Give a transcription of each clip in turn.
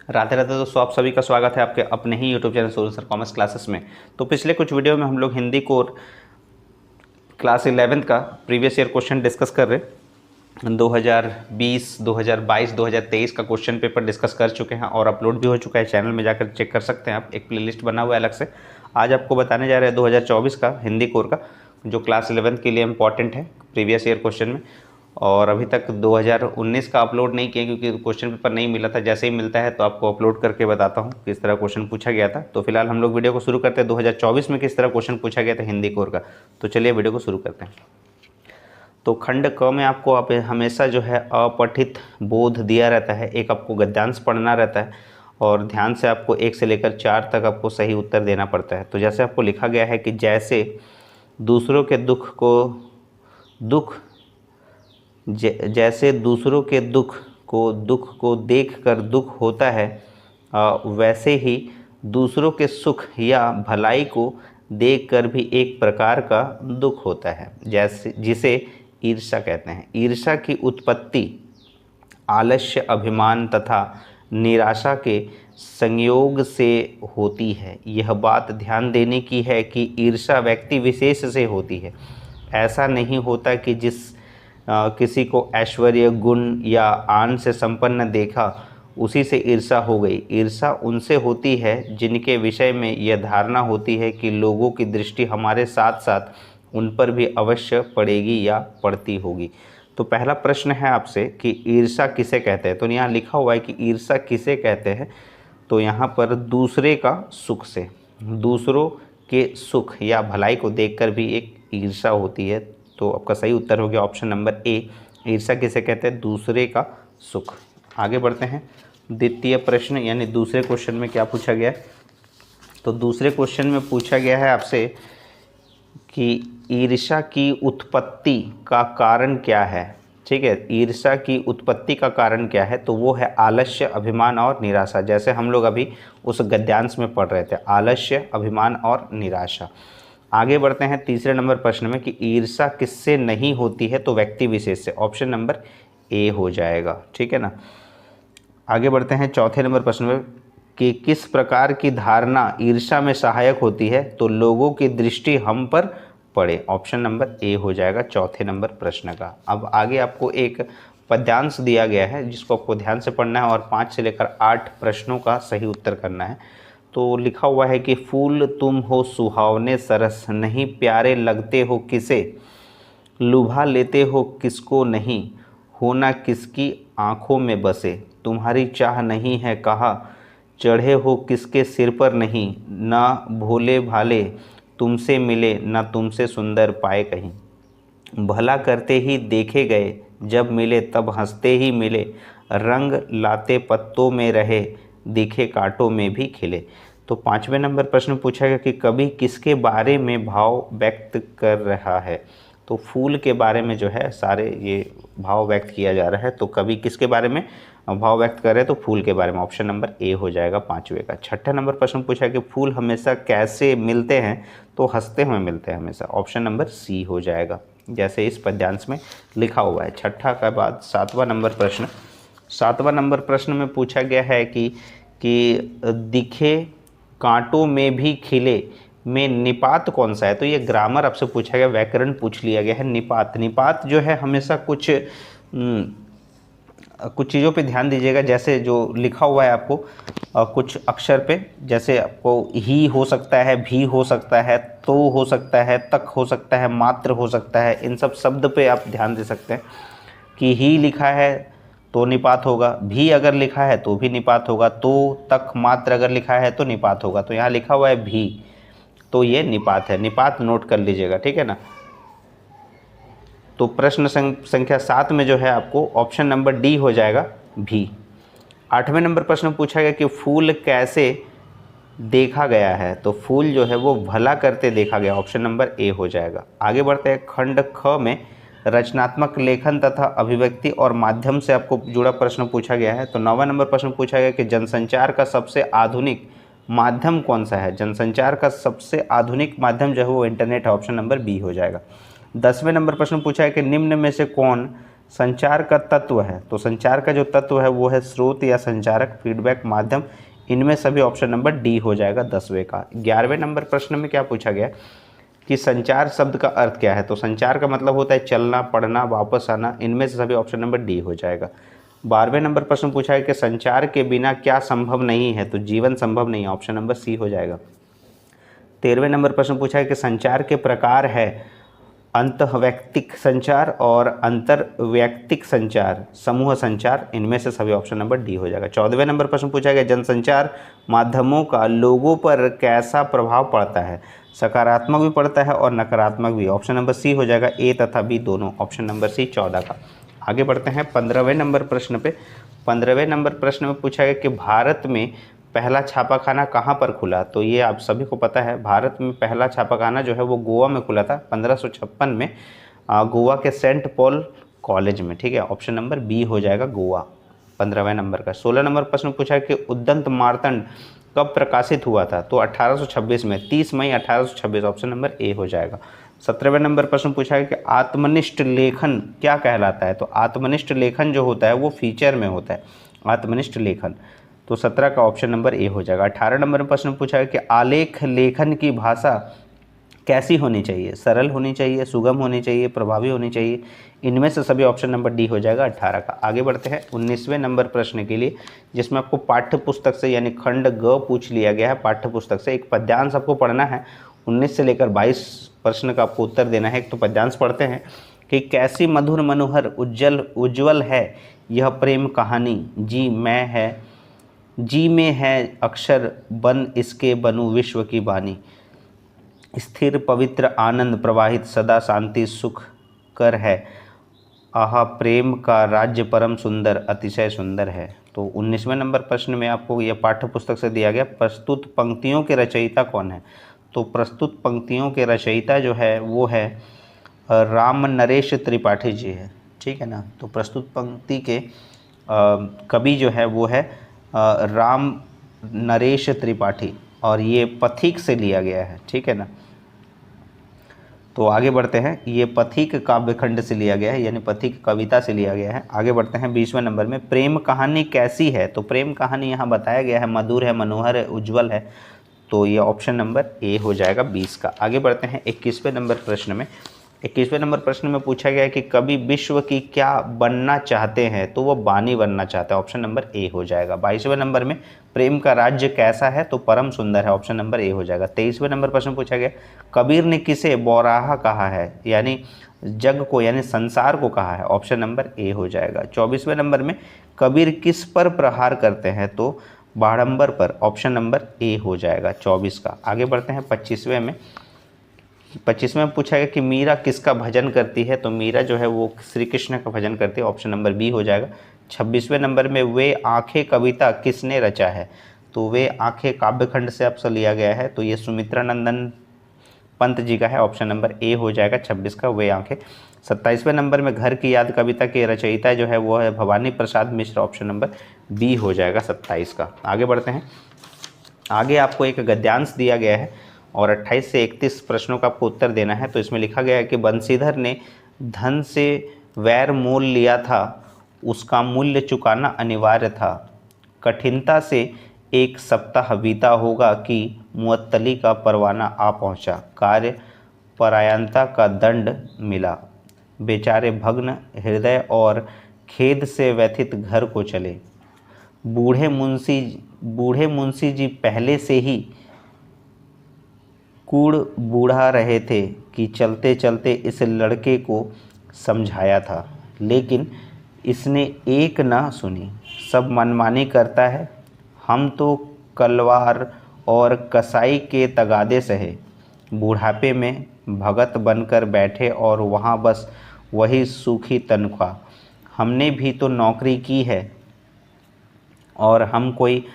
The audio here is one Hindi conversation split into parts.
राधे राधे दोस्तों, आप सभी का स्वागत है आपके अपने ही यूट्यूब चैनल सूर्य सर कॉमर्स क्लासेस में। तो पिछले कुछ वीडियो में हम लोग हिंदी कोर क्लास 11th का प्रीवियस ईयर क्वेश्चन डिस्कस कर रहे हैं। 2020, 2022, 2023 का क्वेश्चन पेपर डिस्कस कर चुके हैं और अपलोड भी हो चुका है, चैनल में जाकर चेक कर सकते हैं आप। एक प्लेलिस्ट बना हुआ है अलग से। आज आपको बताने जा रहे हैं 2024 का हिंदी कोर का, जो क्लास 11th के लिए इम्पॉर्टेंट है प्रीवियस ईयर क्वेश्चन में। और अभी तक 2019 का अपलोड नहीं किया क्योंकि क्वेश्चन पेपर नहीं मिला था। जैसे ही मिलता है तो आपको अपलोड करके बताता हूँ किस तरह क्वेश्चन पूछा गया था। तो फिलहाल हम लोग वीडियो को शुरू करते हैं 2024 में किस तरह क्वेश्चन पूछा गया था हिंदी कोर का। तो चलिए वीडियो को शुरू करते हैं। तो खंड क में आपको हमेशा जो है अपठित बोध दिया रहता है। एक आपको गद्यांश पढ़ना रहता है और ध्यान से आपको 1 से लेकर 4 तक आपको सही उत्तर देना पड़ता है। तो जैसे आपको लिखा गया है कि जैसे दूसरों के दुख को देखकर दुख होता है, वैसे ही दूसरों के सुख या भलाई को देखकर भी एक प्रकार का दुख होता है, जिसे ईर्ष्या कहते हैं। ईर्ष्या की उत्पत्ति आलस्य, अभिमान तथा निराशा के संयोग से होती है। यह बात ध्यान देने की है कि ईर्ष्या व्यक्ति विशेष से होती है। ऐसा नहीं होता कि किसी को ऐश्वर्य, गुण या आन से संपन्न देखा उसी से ईर्ष्या हो गई। ईर्ष्या उनसे होती है जिनके विषय में यह धारणा होती है कि लोगों की दृष्टि हमारे साथ साथ उन पर भी अवश्य पड़ेगी या पड़ती होगी। तो पहला प्रश्न है आपसे कि ईर्ष्या किसे कहते हैं। तो यहाँ लिखा हुआ है कि ईर्ष्या किसे कहते हैं। तो यहाँ पर दूसरे का सुख से, दूसरों के सुख या भलाई को देखकर भी एक ईर्ष्या होती है। तो आपका सही उत्तर हो गया ऑप्शन नंबर ए। ईर्ष्या किसे कहते हैं? दूसरे का सुख। आगे बढ़ते हैं द्वितीय प्रश्न यानी दूसरे क्वेश्चन में क्या पूछा गया है। तो दूसरे क्वेश्चन में पूछा गया है आपसे कि ईर्ष्या की उत्पत्ति का कारण क्या है। ठीक है, ईर्ष्या की उत्पत्ति का कारण क्या है? तो वो है आलस्य, अभिमान और निराशा। जैसे हम लोग अभी उस गद्यांश में पढ़ रहे थे, आलस्य, अभिमान और निराशा। आगे बढ़ते हैं तीसरे नंबर प्रश्न में कि ईर्ष्या किससे नहीं होती है। तो व्यक्ति विशेष से, ऑप्शन नंबर ए हो जाएगा। ठीक है ना। आगे बढ़ते हैं चौथे नंबर प्रश्न में कि किस प्रकार की धारणा ईर्ष्या में सहायक होती है। तो लोगों की दृष्टि हम पर पड़े, ऑप्शन नंबर ए हो जाएगा चौथे नंबर प्रश्न का। अब आगे आपको एक पद्यांश दिया गया है जिसको आपको ध्यान से पढ़ना है और 5 से लेकर 8 प्रश्नों का सही उत्तर करना है। तो लिखा हुआ है कि फूल तुम हो सुहावने सरस, नहीं प्यारे लगते हो किसे, लुभा लेते हो किसको नहीं, होना किसकी आँखों में बसे, तुम्हारी चाह नहीं है कहा, चढ़े हो किसके सिर पर नहीं, ना भोले भाले तुमसे मिले, ना तुमसे सुंदर पाए कहीं, भला करते ही देखे गए, जब मिले तब हंसते ही मिले, रंग लाते पत्तों में रहे, दिखे कांटों में भी खिले। तो 5वें नंबर प्रश्न पूछा गया कि कवि किसके बारे में भाव व्यक्त कर रहा है। तो फूल के बारे में जो है सारे ये भाव व्यक्त किया जा रहा है। तो कवि किसके बारे में भाव व्यक्त कर रहे हैं? तो फूल के बारे में, ऑप्शन नंबर ए हो जाएगा 5वें का। छठा नंबर प्रश्न पूछा कि फूल हमेशा कैसे मिलते हैं। तो हंसते हुए मिलते हैं हमेशा, ऑप्शन नंबर सी हो जाएगा जैसे इस पद्यांश में लिखा हुआ है। छठा के बाद 7वां नंबर प्रश्न। 7वां नंबर प्रश्न में पूछा गया है कि दिखे कांटों में भी खिले में निपात कौन सा है। तो ये ग्रामर आपसे पूछा गया, व्याकरण पूछ लिया गया है। निपात जो है हमेशा कुछ चीज़ों पे ध्यान दीजिएगा। जैसे जो लिखा हुआ है आपको कुछ अक्षर पे, जैसे आपको ही हो सकता है, भी हो सकता है, तो हो सकता है, तक हो सकता है, मात्र हो सकता है। इन सब शब्द पे आप ध्यान दे सकते हैं कि ही लिखा है तो निपात होगा, भी अगर लिखा है तो भी निपात होगा, तो, तक, मात्र अगर लिखा है तो निपात होगा। तो यहाँ लिखा हुआ है भी, तो ये निपात है। निपात नोट कर लीजिएगा, ठीक है ना। तो प्रश्न संख्या 7 में जो है आपको ऑप्शन नंबर डी हो जाएगा भी। 8वें नंबर प्रश्न पूछा गया कि फूल कैसे देखा गया है। तो फूल जो है वो भला करते देखा गया, ऑप्शन नंबर ए हो जाएगा। आगे बढ़ते हैं खंड ख में रचनात्मक लेखन तथा अभिव्यक्ति और माध्यम से आपको जुड़ा प्रश्न पूछा गया है। तो 9वां नंबर प्रश्न पूछा गया कि जनसंचार का सबसे आधुनिक माध्यम कौन सा है। जनसंचार का सबसे आधुनिक माध्यम जो है वो इंटरनेट है, ऑप्शन नंबर बी हो जाएगा। 10वें नंबर प्रश्न पूछा है कि निम्न में से कौन संचार का तत्व है, तो संचार का जो तत्व है वो है स्रोत या संचारक, फीडबैक, माध्यम। इनमें सभी ऑप्शन नंबर डी हो जाएगा 10वें का। 11वें नंबर प्रश्न में क्या पूछा गया कि संचार शब्द का अर्थ क्या है, तो संचार का मतलब होता है चलना, पढ़ना, वापस आना। इनमें से सभी ऑप्शन नंबर डी हो जाएगा। 12वें नंबर प्रश्न पूछा है कि संचार के बिना क्या संभव नहीं है, तो जीवन संभव नहीं है, ऑप्शन नंबर सी हो जाएगा। 13वें नंबर प्रश्न पूछा है कि संचार के प्रकार है अंतःवैयक्तिक संचार और अंतर्वैयक्तिक संचार, समूह संचार। इनमें से सभी ऑप्शन नंबर डी हो जाएगा। 14वें नंबर प्रश्न पूछा गया जनसंचार माध्यमों का लोगों पर कैसा प्रभाव पड़ता है, सकारात्मक भी पड़ता है और नकारात्मक भी, ऑप्शन नंबर सी हो जाएगा। ए तथा बी दोनों, ऑप्शन नंबर सी 14 का। आगे बढ़ते हैं 15वें नंबर प्रश्न पे। 15वें नंबर प्रश्न में पूछा गया कि भारत में पहला छापाखाना कहाँ पर खुला, तो ये आप सभी को पता है, भारत में पहला छापाखाना जो है वो गोवा में खुला था 1556 में, गोवा के सेंट पॉल कॉलेज में, ठीक है, ऑप्शन नंबर बी हो जाएगा गोवा 15वें नंबर का। 16 नंबर प्रश्न पूछा है कि उद्दंत मार्तंड कब प्रकाशित हुआ था, तो 1826 में, 30 मई 1826, ऑप्शन नंबर ए हो जाएगा। 17वें नंबर प्रश्न पूछा है कि आत्मनिष्ठ लेखन क्या कहलाता है, तो आत्मनिष्ठ लेखन जो होता है वो फीचर में होता है, आत्मनिष्ठ लेखन, तो 17 का ऑप्शन नंबर ए हो जाएगा। 18 नंबर में प्रश्न पूछा है कि आलेख लेखन की भाषा कैसी होनी चाहिए, सरल होनी चाहिए, सुगम होनी चाहिए, प्रभावी होनी चाहिए। इनमें से सभी ऑप्शन नंबर डी हो जाएगा 18 का। आगे बढ़ते हैं 19वें नंबर प्रश्न के लिए, जिसमें आपको पाठ्य पुस्तक से यानी खंड ग पूछ लिया गया है। पाठ्य पुस्तक से एक पद्यांश आपको पढ़ना है, 19 से लेकर 22 प्रश्न का आपको उत्तर देना है। एक तो पद्यांश पढ़ते हैं कि कैसी मधुर मनोहर उज्जवल है यह प्रेम कहानी, जी में है अक्षर बन इसके बनूं विश्व की बानी, स्थिर पवित्र आनंद प्रवाहित सदा शांति सुख कर है, आहा प्रेम का राज्य परम सुंदर अतिशय सुंदर है। तो 19वें नंबर प्रश्न में आपको यह पाठ्य पुस्तक से दिया गया प्रस्तुत पंक्तियों के रचयिता कौन है, तो प्रस्तुत पंक्तियों के रचयिता जो है वो है राम नरेश त्रिपाठी जी है, ठीक है ना। तो प्रस्तुत पंक्ति के कवि जो है वो है राम नरेश त्रिपाठी, और ये पथिक से लिया गया है, ठीक है ना। तो आगे बढ़ते हैं, ये पथिक काव्यखंड से लिया गया है, यानी पथिक कविता से लिया गया है। आगे बढ़ते हैं 20वें नंबर में, प्रेम कहानी कैसी है, तो प्रेम कहानी यहाँ बताया गया है मधुर है, मनोहर है, उज्जवल है, तो ये ऑप्शन नंबर ए हो जाएगा 20 का। आगे बढ़ते हैं 21वें नंबर प्रश्न में। 21वें नंबर प्रश्न में पूछा गया है कि कवि विश्व की क्या बनना चाहते हैं, तो वो बानी बनना चाहता है, ऑप्शन नंबर ए हो जाएगा। 22वें नंबर में प्रेम का राज्य कैसा है, तो परम सुंदर है, ऑप्शन नंबर ए हो जाएगा। 23वें नंबर प्रश्न पूछा गया कबीर ने किसे बौराहा कहा है, यानी जग को यानी संसार को कहा है, ऑप्शन नंबर ए हो जाएगा। 24वें नंबर में कबीर किस पर प्रहार करते हैं, तो बाड़ंबर पर, ऑप्शन नंबर ए हो जाएगा 24 का। आगे बढ़ते हैं 25वें में। 25वें में पूछा गया कि मीरा किसका भजन करती है, तो मीरा जो है वो श्री कृष्ण का भजन करती है, ऑप्शन नंबर बी हो जाएगा। 26वें नंबर में वे आंखें कविता किसने रचा है, तो वे आंखें काव्यखंड से आपसे लिया गया है, तो ये सुमित्रा नंदन पंत जी का है, ऑप्शन नंबर ए हो जाएगा 26 का, वे आंखें। 27वें नंबर में घर की याद कविता के रचयिता जो है वो है Bhavani Prasad Mishra, option number B हो जाएगा 27 का। आगे बढ़ते हैं, आगे आपको एक गद्यांश दिया गया है और 28 से 31 प्रश्नों का आपको उत्तर देना है। तो इसमें लिखा गया है कि बंसीधर ने धन से वैर मोल लिया था, उसका मूल्य चुकाना अनिवार्य था, कठिनता से एक सप्ताह बीता होगा कि मुअत्तली का परवाना आ पहुंचा, कार्य परायणता का दंड मिला, बेचारे भग्न हृदय और खेद से व्यथित घर को चले, बूढ़े मुंशी जी पहले से ही कूड़ बूढ़ा रहे थे कि चलते चलते इस लड़के को समझाया था, लेकिन इसने एक ना सुनी, सब मनमानी करता है, हम तो कलवार और कसाई के तगादे सहे, बुढ़ापे में भगत बनकर बैठे और वहाँ बस वही सूखी तनख्वाह, हमने भी तो नौकरी की है और हम कोई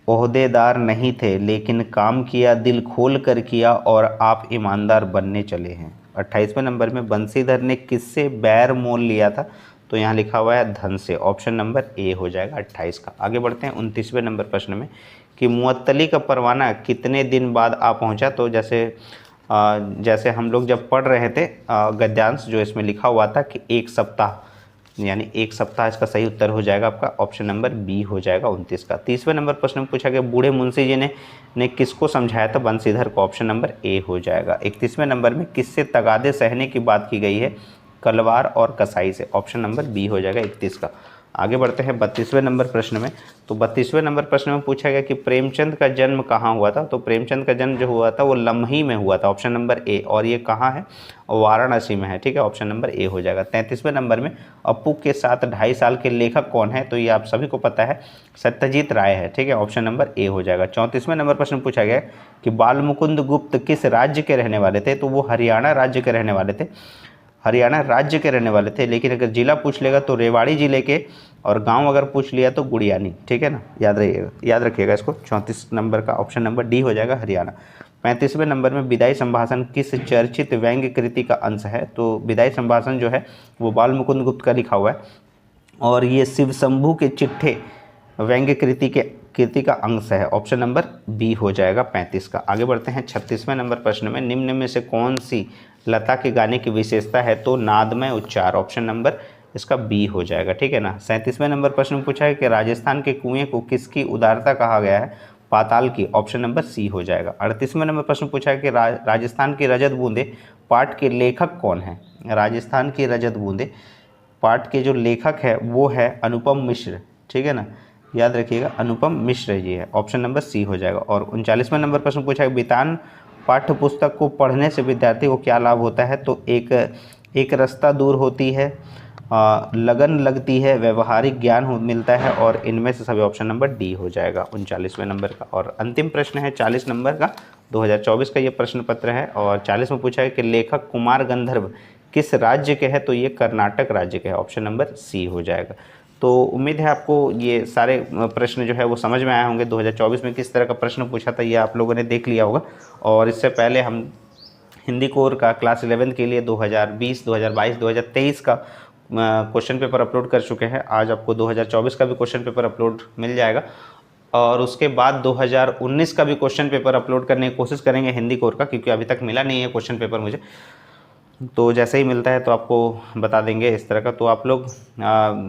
ओहदेदार नहीं थे, लेकिन काम किया दिल खोल कर किया और आप ईमानदार बनने चले हैं। 28वें नंबर में बंसीधर ने किससे बैर मोल लिया था, तो यहाँ लिखा हुआ है धन से, ऑप्शन नंबर ए हो जाएगा 28 का। आगे बढ़ते हैं 29वें नंबर प्रश्न में कि मुअत्तली का परवाना कितने दिन बाद आ पहुँचा, तो जैसे जैसे हम लोग जब पढ़ रहे थे गद्यांश, जो इसमें लिखा हुआ था कि 1 सप्ताह, यानी 1 सप्ताह इसका सही उत्तर हो जाएगा आपका ऑप्शन नंबर बी हो जाएगा 29 का। 30वें नंबर प्रश्न में पूछा गया बूढ़े मुंशी जी ने किसको समझाया था? बंसीधर को, ऑप्शन नंबर ए हो जाएगा। 31वें नंबर में किससे तगादे सहने की बात की गई है? कलवार और कसाई से, ऑप्शन नंबर बी हो जाएगा 31 का। आगे बढ़ते हैं 32वें नंबर प्रश्न में। तो 32वें नंबर प्रश्न में पूछा गया कि प्रेमचंद का जन्म कहाँ हुआ था? तो प्रेमचंद का जन्म जो हुआ था वो लम्ही में हुआ था, ऑप्शन नंबर ए, और ये कहाँ है? वाराणसी में है, ठीक है, ऑप्शन नंबर ए हो जाएगा। 33वें नंबर में अप्पू के साथ 2.5 साल के लेखक कौन है? तो ये आप सभी को पता है, सत्यजीत राय है, ठीक है, ऑप्शन नंबर ए हो जाएगा। 34वें नंबर प्रश्न पूछा गया कि बालमुकुंद गुप्त किस राज्य के रहने वाले थे? तो वो हरियाणा राज्य के रहने वाले थे, हरियाणा राज्य के रहने वाले थे, लेकिन अगर जिला पूछ लेगा तो रेवाड़ी जिले के, और गांव अगर पूछ लिया तो गुड़ियानी, ठीक है ना, याद रखिएगा इसको। 34 नंबर का ऑप्शन नंबर डी हो जाएगा हरियाणा। 35वें नंबर में विदाई संभाषण किस चर्चित व्यंग्य कृति का अंश है? तो विदाई संभाषण जो है वो बाल मुकुंद गुप्त का लिखा हुआ है, और ये शिव शंभू के चिट्ठे व्यंग्य कृति का अंश है, ऑप्शन नंबर बी हो जाएगा 35 का। आगे बढ़ते हैं 36वें नंबर प्रश्न में, निम्न में से कौन सी लता के गाने की विशेषता है? तो नादमय उच्चार, ऑप्शन नंबर इसका बी हो जाएगा, ठीक है ना। 37वें नंबर प्रश्न में पूछा है कि राजस्थान के कुएं को किसकी उदारता कहा गया है? पाताल की, ऑप्शन नंबर सी हो जाएगा। 38वें नंबर प्रश्न पूछा है कि राजस्थान की रजत बूंदे पाठ के लेखक कौन है? राजस्थान की रजत बूंदे पाठ के जो लेखक है वो है अनुपम मिश्र, ठीक है ना, याद रखिएगा अनुपम मिश्र जी है, ऑप्शन नंबर सी हो जाएगा। और 39वें नंबर प्रश्न पूछा है बितान पाठ्य पुस्तक को पढ़ने से विद्यार्थी को क्या लाभ होता है? तो एक रास्ता दूर होती है, लगन लगती है, व्यवहारिक ज्ञान मिलता है, और इनमें से सभी, ऑप्शन नंबर डी हो जाएगा 39वें नंबर का। और अंतिम प्रश्न है 40 नंबर का, 2024 का ये प्रश्न पत्र है, और 40 में पूछा है कि लेखक कुमार गंधर्व किस राज्य के हैं? तो ये कर्नाटक राज्य के हैं, ऑप्शन नंबर सी हो जाएगा। तो उम्मीद है आपको ये सारे प्रश्न जो है वो समझ में आए होंगे। 2024 में किस तरह का प्रश्न पूछा था ये आप लोगों ने देख लिया होगा। और इससे पहले हम हिंदी कोर का क्लास 11 के लिए 2020, 2022, 2023 का क्वेश्चन पेपर अपलोड कर चुके हैं। आज आपको 2024 का भी क्वेश्चन पेपर अपलोड मिल जाएगा, और उसके बाद 2019 का भी क्वेश्चन पेपर अपलोड करने की कोशिश करेंगे हिंदी कोर का, क्योंकि अभी तक मिला नहीं है क्वेश्चन पेपर मुझे। तो जैसे ही मिलता है तो आपको बता देंगे इस तरह का। तो आप लोग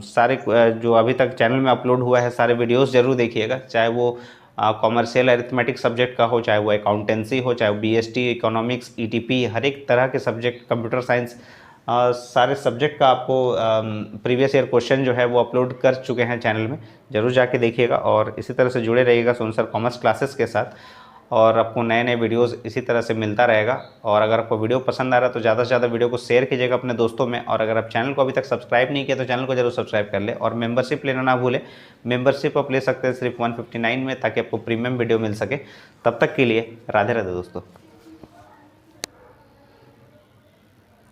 सारे जो अभी तक चैनल में अपलोड हुआ है सारे वीडियोस जरूर देखिएगा, चाहे वो कॉमर्शियल अरिथमेटिक सब्जेक्ट का हो, चाहे वो अकाउंटेंसी हो, चाहे वो बीएसटी, इकोनॉमिक्स, ईटीपी, हर एक तरह के सब्जेक्ट, कंप्यूटर साइंस, सारे सब्जेक्ट का आपको प्रीवियस ईयर क्वेश्चन जो है वो अपलोड कर चुके हैं चैनल में, ज़रूर जाके देखिएगा। और इसी तरह से जुड़े रहिएगा सोनसर कॉमर्स क्लासेस के साथ, और आपको नए नए वीडियोस इसी तरह से मिलता रहेगा। और अगर आपको वीडियो पसंद आ रहा है तो ज़्यादा से ज़्यादा वीडियो को शेयर कीजिएगा अपने दोस्तों में, और अगर आप चैनल को अभी तक सब्सक्राइब नहीं किया तो चैनल को जरूर सब्सक्राइब कर ले, और मेंबरशिप लेना ना भूलें। मेंबरशिप आप ले सकते हैं सिर्फ 159 में, ताकि आपको प्रीमियम वीडियो मिल सके। तब तक के लिए राधे राधे दोस्तों।